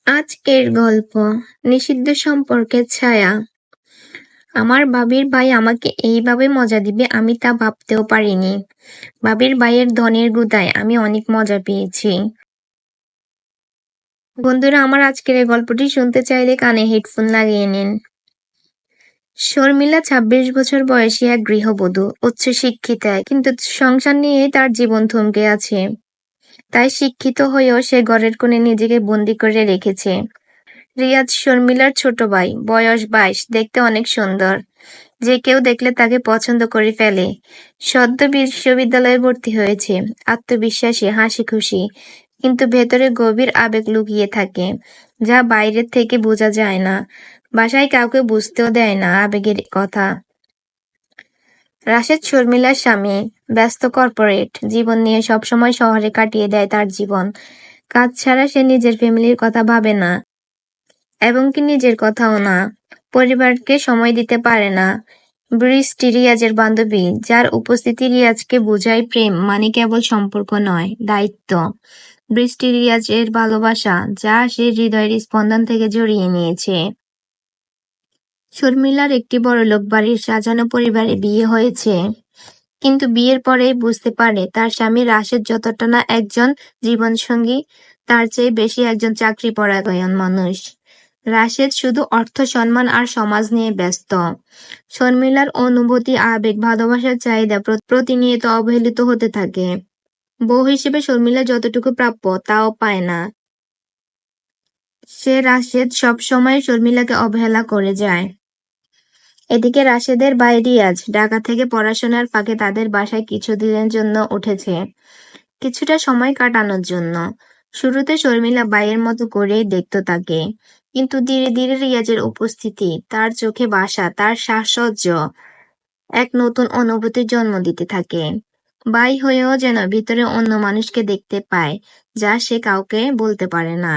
আজকের গল্প নিষিদ্ধ সম্পর্কের ছায়া। আমার ভাবির ভাই আমাকে এইভাবে মজা দিবে আমি তা ভাবতেও পারিনি। ভাবির ভাইয়ের ধনের গুদায় আমি অনেক মজা পেয়েছি। বন্ধুরা, আমার আজকের এই গল্পটি শুনতে চাইলে কানে হেডফোন লাগিয়ে নিন। শর্মিলা ২৬ বছর বয়সী এক গৃহবধূ, উচ্চশিক্ষিতা, কিন্তু সংসার নিয়ে তার জীবন থমকে আছে। তাই শিক্ষিত হয়েও সে ঘরের কোণে নিজেকে বন্দি করে রেখেছে। রিয়াজ শর্মিলার ছোট ভাই, বয়স ২২, দেখতে অনেক সুন্দর। যে কেউ দেখলে তাকে পছন্দ করে ফেলে। সদ্য বিশ্ববিদ্যালয়ে ভর্তি হয়েছে, আত্মবিশ্বাসী, হাসি খুশি, কিন্তু ভেতরে গভীর আবেগ লুকিয়ে থাকে, যা বাইরের থেকে বোঝা যায় না। বাসায় কাউকে বুঝতেও দেয় না আবেগের কথা। রাশেদ শর্মিলার স্বামী, ব্যস্ত কর্পোরেট জীবন নিয়ে সবসময় শহরে কাটিয়ে দেয় তার জীবন। কাজ ছাড়া সে নিজের ফ্যামিলির কথা ভাবে না, এবং কি নিজের কথাও না। পরিবারকে সময় দিতে পারে না। বৃষ্টি রিয়াজের বান্ধবী, যার উপস্থিতি রিয়াজকে বোঝায় প্রেম মানে কেবল সম্পর্ক নয়, দায়িত্ব। বৃষ্টি রিয়াজের ভালোবাসা, যা সে হৃদয়ের স্পন্দন থেকে জড়িয়ে নিয়েছে। শর্মিলার একটি বড়লোক বাড়ির সাজানো পরিবারে বিয়ে হয়েছে, কিন্তু বিয়ের পরেই বুঝতে পারে তার স্বামী রাশেদ যতটা না একজন জীবনসঙ্গী, তার চেয়ে বেশি একজন চাকরি পরায়ণ মানুষ। রাশেদ শুধু অর্থ, সম্মান আর সমাজ নিয়ে ব্যস্ত। শর্মিলার অনুভূতি, আবেগ, ভালোবাসার চাহিদা প্রতিনিয়ত অবহেলিত হতে থাকে। বউ হিসেবে শর্মিলা যতটুকু প্রাপ্য তাও পায় না। রাশেদ সব সময় শর্মিলাকে অবহেলা করে যায়। এদিকে রাশেদের ভাই রিয়াজ ঢাকা থেকে পড়াশোনার ফাঁকে তাদের বাসায় কিছুদিনের জন্য উঠেছে, কিছুটা সময় কাটানোর জন্য। শুরুতে শর্মিলা ভাইয়ের মতো করেই দেখত তাকে, কিন্তু ধীরে ধীরে রিয়াজের উপস্থিতি, তার চোখে ভাষা, তার সাহচর্য এক নতুন অনুভূতির জন্ম দিতে থাকে। ভাই হয়েও যেন ভিতরে অন্য মানুষকে দেখতে পায়, যা সে কাউকে বলতে পারে না।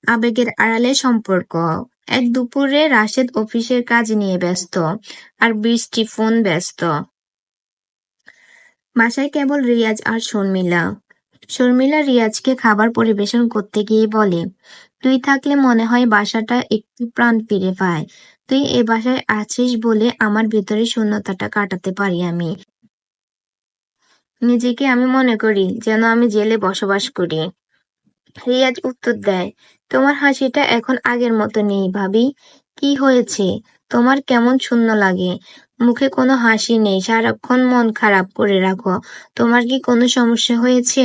আবেগের আড়ালে সম্পর্ক। এক দুপুরে রাশেদ অফিসের কাজ নিয়ে ব্যস্ত, আর বৃষ্টি ফোন ব্যস্ত। বাসায় কেবল রিয়াজ আর শর্মিলা। শর্মিলা রিয়াজকে খাবার পরিবেশন করতে গিয়ে বলে, তুই থাকলে মনে হয় বাসাটা একটু প্রাণ ফিরে পায়। তুই এ বাসায় আছিস বলে আমার ভেতরে শূন্যতাটা কাটাতে পারি আমি। নিজেকে আমি মনে করি যেন আমি জেলে বসবাস করি। রিয়াজ উত্তর দেয়, তোমার হাসিটা এখন আগের মতো নেই ভাবি। কি হয়েছে? তোমার কেমন শূন্য লাগে? মুখে কোনো হাসি নেই, সারাক্ষণ মন খারাপ করে রাখো। তোমার কি কোনো সমস্যা হয়েছে?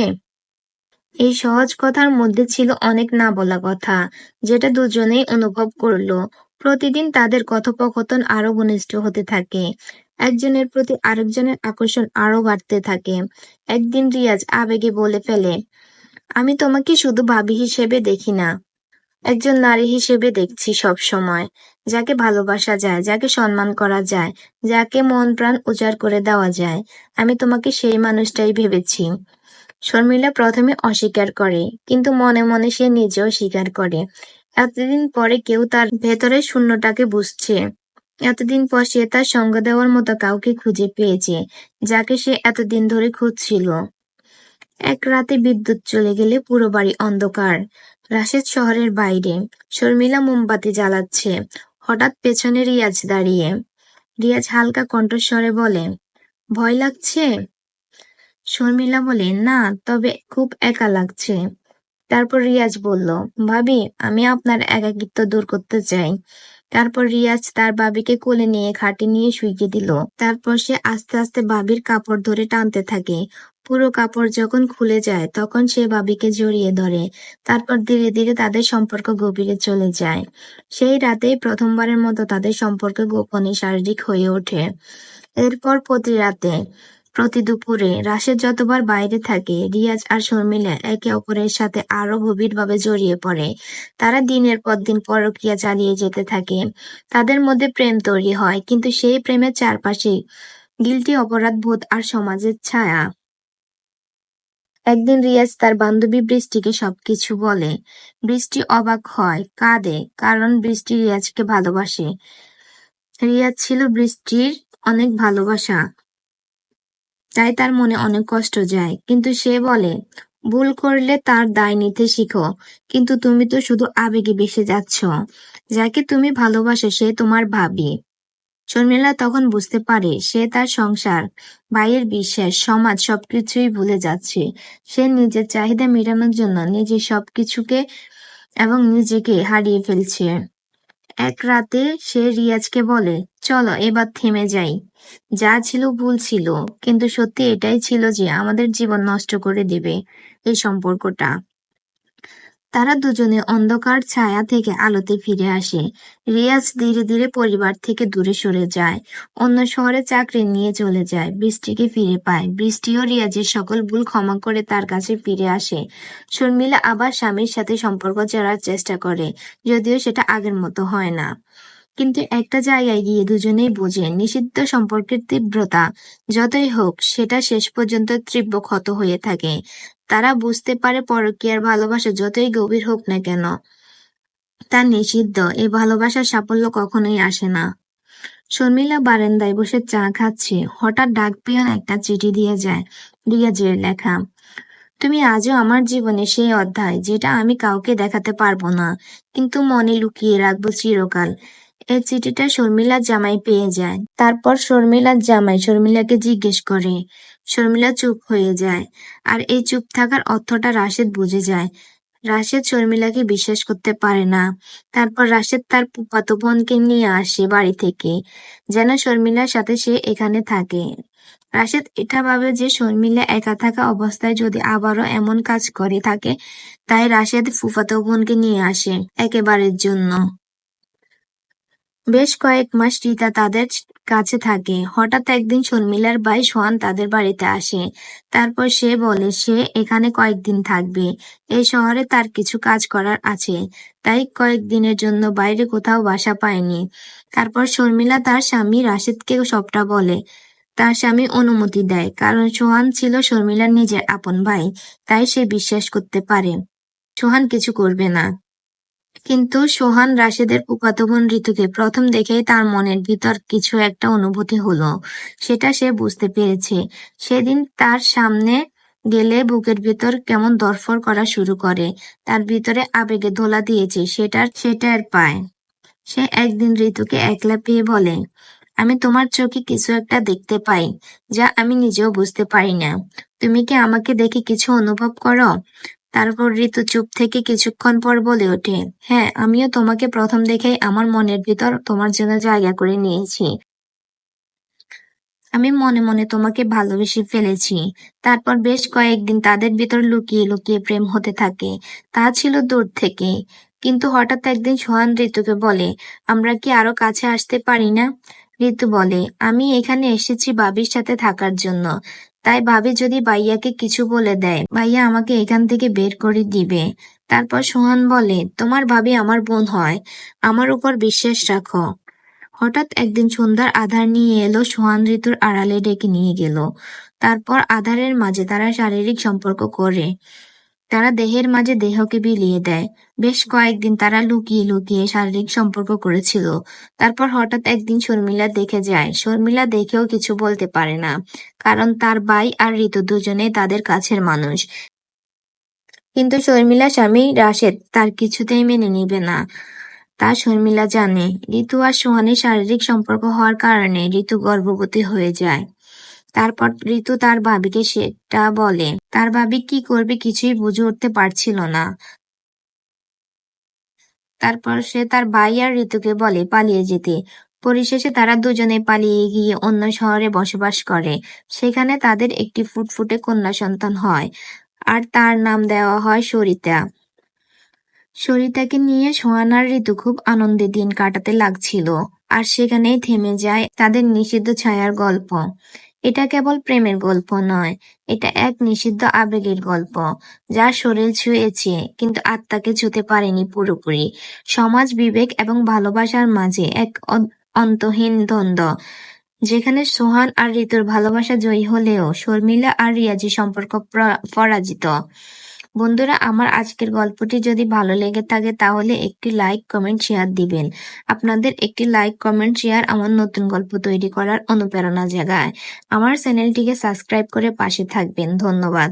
এই সহজ কথার মধ্যে ছিল অনেক না বলা কথা, যেটা দুজনেই অনুভব করলো। প্রতিদিন তাদের কথোপকথন আরো ঘনিষ্ঠ হতে থাকে, একজনের প্রতি আরেকজনের আকর্ষণ আরো বাড়তে থাকে। একদিন রিয়াজ আবেগে বলে ফেলে, আমি তোমাকে শুধু ভাবি হিসেবে দেখি না, একজন নারী হিসেবে দেখছি সব সময়। যাকে ভালোবাসা যায়, যাকে সম্মান করা যায়, যাকে মন প্রাণ উজাড় করে দেওয়া যায়। আমি তোমাকে সেই মানুষটাই ভেবেছি। শর্মিলা প্রথমে অস্বীকার করে, কিন্তু মনে মনে সে নিজেও স্বীকার করে। এতদিন পরে কেউ তার ভেতরের শূন্যটাকে বুঝছে। এতদিন পর সে তার সঙ্গ দেওয়ার মতো কাউকে খুঁজে পেয়েছে, যাকে সে এতদিন ধরে খুঁজছিল। এক রাতে বিদ্যুৎ চলে গেলে পুরো বাড়ি অন্ধকার। রাশেদ শহরের বাইরে, শর্মিলা মোমবাতি জ্বালাচ্ছে। হঠাৎ পেছনে রিয়াজ দাঁড়িয়ে। রিয়াজ হালকা কণ্ঠস্বরে বলে, ভয় লাগছে? শর্মিলা বলে, না, তবে খুব একা লাগছে। তারপর রিয়াজ বলল, ভাবি, আমি আপনার একাকিত্ব দূর করতে চাই। তারপর রিয়াজ তার ভাবিকে কোলে নিয়ে খাটে নিয়ে শুইয়ে দিল। তারপর সে আস্তে আস্তে ভাবির কাপড় ধরে টানতে থাকে। পুরো কাপড় যখন খুলে যায় তখন সে ভাবিকে জড়িয়ে ধরে। তারপর ধীরে ধীরে তাদের সম্পর্ক গভীরে চলে যায়। সেই রাতেই প্রথমবারের মতো তাদের সম্পর্ক গোপনে শারীরিক হয়ে ওঠে। এরপর প্রতি রাতে, প্রতি দুপুরে রাশেদ যতবার বাইরে থাকে, রিয়াজ আর শর্মিলা একে অপরের সাথে আরো গভীরভাবে জড়িয়ে পড়ে। তারা দিনের পর দিন পরকীয়া চালিয়ে যেতে থাকে। তাদের মধ্যে প্রেম তৈরি হয়, কিন্তু সেই প্রেমের চারপাশে গিল্টি, অপরাধবোধ আর সমাজের ছায়া। একদিন রিয়াজ তার বান্ধবী বৃষ্টিকে সবকিছু বলে। বৃষ্টি অবাক হয়, কাঁদে, কারণ বৃষ্টি রিয়াজকে ভালোবাসে। রিয়াজ ছিল বৃষ্টির অনেক ভালোবাসা, তাই তার মনে অনেক কষ্ট যায়। কিন্তু সে বলে, ভুল করলে তার দায় নিতে শিখো। কিন্তু তুমি তো শুধু আবেগে ভেসে যাচ্ছ। যাকে তুমি ভালোবাসো সে তোমার ভাবি। শর্মিলা তখন বুঝতে পারে সে তার সংসার, ভাইয়ের বিশ্বাস, সমাজ সবকিছুই ভুলে যাচ্ছে। সে নিজের চাহিদা মেটানোর জন্য নিজের সবকিছুকে এবং নিজেকে হারিয়ে ফেলছে। এক রাতে সে রিয়াজকে বলে, চলো এবার থেমে যাই। যা ছিল ভুল ছিল, কিন্তু সত্যি এটাই ছিল যে আমাদের জীবন নষ্ট করে দেবে এই সম্পর্কটা। তারা দুজনে অন্ধকার ছায়া থেকে আলোতে ফিরে আসে। রিয়াজ ধীরে ধীরে পরিবার থেকে দূরে সরে যায়, অন্য শহরে চাকরি নিয়ে চলে যায়। বৃষ্টিকে ফিরে পায়, বৃষ্টিও রিয়াজের সকল ভুল ক্ষমা করে তার কাছে ফিরে আসে। শর্মিলা আবার স্বামীর সাথে সম্পর্ক চালার চেষ্টা করে, যদিও সেটা আগের মতো হয় না। কিন্তু একটা জায়গায় গিয়ে দুজনেই বোঝে নিষিদ্ধ সম্পর্কের তীব্রতা যতই হোক সেটা শেষ পর্যন্ত তীব্র ক্ষত হয়ে থাকে। তারা বুঝতে পারে পরকীয়ার ভালোবাসা যতই গভীর হোক না কেন, তা নিষিদ্ধ। এই ভালোবাসার সাফল্য কখনোই আসে না। শর্মিলা বারান্দায় বসে চা খাচ্ছে, হঠাৎ ডাক পিয়ন একটা চিঠি দিয়ে যায়। রিয়াজের লেখা, তুমি আজও আমার জীবনে সেই অধ্যায় যেটা আমি কাউকে দেখাতে পারবো না, কিন্তু মনে লুকিয়ে রাখবো চিরকাল। এই চিঠিটা শর্মিলার জামাই পেয়ে যায়। তারপর শর্মিলার জামাই শর্মিলাকে জিজ্ঞেস করে। শর্মিলা চুপ হয়ে যায়। আর এই চুপ থাকার অর্থটা রাশেদ বুঝে যায়। রাশেদ শর্মিলাকে বিশ্বাস করতে পারে না। তারপর রাশেদ তার ফুফাতো বোনকে নিয়ে আসে বাড়ি থেকে, যেন শর্মিলার সাথে সে এখানে থাকে। রাশেদ এটা ভাবে যে শর্মিলা একা থাকা অবস্থায় যদি আবারও এমন কাজ করে থাকে, তাই রাশেদ ফুফাতো বোনকে নিয়ে আসে একেবারের জন্য। বেশ কয়েক মাস রিতা তাদের কাছে থাকে। হঠাৎ একদিন শর্মিলার ভাই সোহান তাদের বাড়িতে আসে। তারপর সে বলে সে এখানে কয়েকদিন থাকবে। এই শহরে তার কিছু কাজ করার আছে, তাই কয়েকদিনের জন্য বাইরে কোথাও বাসা পায়নি। তারপর শর্মিলা তার স্বামী রাশেদকে সবটা বলে। তার স্বামী অনুমতি দেয়, কারণ সোহান ছিল শর্মিলার নিজের আপন ভাই, তাই সে বিশ্বাস করতে পারে সোহান কিছু করবে না। কিন্তু সোহান রাশেদের ফুফাতো বোন ঋতুকে প্রথম দেখেই তার মনের ভিতর কিছু একটা অনুভূতি হলো, সেটা সে বুঝতে পেরেছে। সেদিন তার সামনে গেলে বুকের ভিতর কেমন ধড়ফড় করা শুরু করে। তার ভিতরে আবেগে দোলা দিয়েছে, সেটার পায়। সে একদিন ঋতুকে একলা পেয়ে বলে, আমি তোমার চোখে কিছু একটা দেখতে পাই, যা আমি নিজেও বুঝতে পারি না। তুমি কি আমাকে দেখে কিছু অনুভব করো? তারপর ঋতু চুপ থেকে কিছুক্ষণ পর বলে ওঠে, হ্যাঁ, আমিও তোমাকে প্রথম দেখেই আমার মনের ভিতর তোমার জন্য জায়গা করে নিয়েছি। আমি মনে মনে তোমাকে ভালোবেসে ফেলেছি। তারপর বেশ কয়েকদিন তাদের ভিতর লুকিয়ে লুকিয়ে প্রেম হতে থাকে। তা ছিল দূর থেকে। কিন্তু হঠাৎ একদিন সোহান ঋতুকে বলে, আমরা কি আরো কাছে আসতে পারি না? ঋতু বলে, আমি এখানে এসেছি ভাবির সাথে থাকার জন্য। তাই ভাবি যদি ভাইয়াকে কিছু বলে দেয়, ভাইয়া আমাকে এখান থেকে বের করে দিবে। তারপর সোহান বলে, তোমার ভাবি আমার বোন হয়, আমার উপর বিশ্বাস রাখো। হঠাৎ একদিন সন্ধ্যার আঁধার নিয়ে এলো, সোহান ঋতুর আড়ালে ডেকে নিয়ে গেল। তারপর আঁধারের মাঝে তারা শারীরিক সম্পর্ক করে। তারা দেহের মাঝে দেহকে বিলিয়ে দেয়। বেশ কয়েকদিন তারা লুকিয়ে লুকিয়ে শারীরিক সম্পর্ক করেছিল। তারপর হঠাৎ একদিন শর্মিলা দেখে যায়। শর্মিলা দেখেও কিছু বলতে পারে না, কারণ তার ভাই আর ঋতু দুজনেই তাদের কাছের মানুষ। কিন্তু শর্মিলার স্বামী রাশেদ তার কিছুতেই মেনে নিবে না। তা শর্মিলা জানে। ঋতু আর সোহানের শারীরিক সম্পর্ক হওয়ার কারণে ঋতু গর্ভবতী হয়ে যায়। তারপর ঋতু তার ভাবিকে সেটা বলে। তার ভাবি কি করবে কিছুই বুঝে উঠতে পারছিল না। তারপর সে তার ভাই আর ঋতুকে বলে পালিয়ে যেতে। পরিশেষে তারা দুজনে পালিয়ে গিয়ে অন্য শহরে বসবাস করে। সেখানে তাদের একটি ফুটফুটে কন্যা সন্তান হয়, আর তার নাম দেওয়া হয় সরিতা। সরিতাকে নিয়ে সোহান আর ঋতু খুব আনন্দে দিন কাটাতে লাগছিল। আর সেখানেই থেমে যায় তাদের নিষিদ্ধ ছায়ার গল্প। এটা কেবল প্রেমের গল্প নয়, এটা এক নিষিদ্ধ আবেগের গল্প, যা শরীর ছুঁয়েছে কিন্তু আত্মাকে ছুঁতে পারেনি পুরোপুরি। সমাজ, বিবেক এবং ভালোবাসার মাঝে এক অন্তহীন দ্বন্দ্ব, যেখানে সোহান আর ঋতুর ভালোবাসা জয়ী হলেও শর্মিলা আর রিয়াজের সম্পর্ক পরাজিত। বন্ধুরা, আমার আজকের গল্পটি যদি ভালো লেগে থাকে তাহলে একটি লাইক, কমেন্ট, শেয়ার দিবেন। আপনাদের একটি লাইক, কমেন্ট, শেয়ার আমার নতুন গল্প তৈরি করার অনুপ্রেরণা জাগায়। আমার চ্যানেলটিকে সাবস্ক্রাইব করে পাশে থাকবেন। ধন্যবাদ।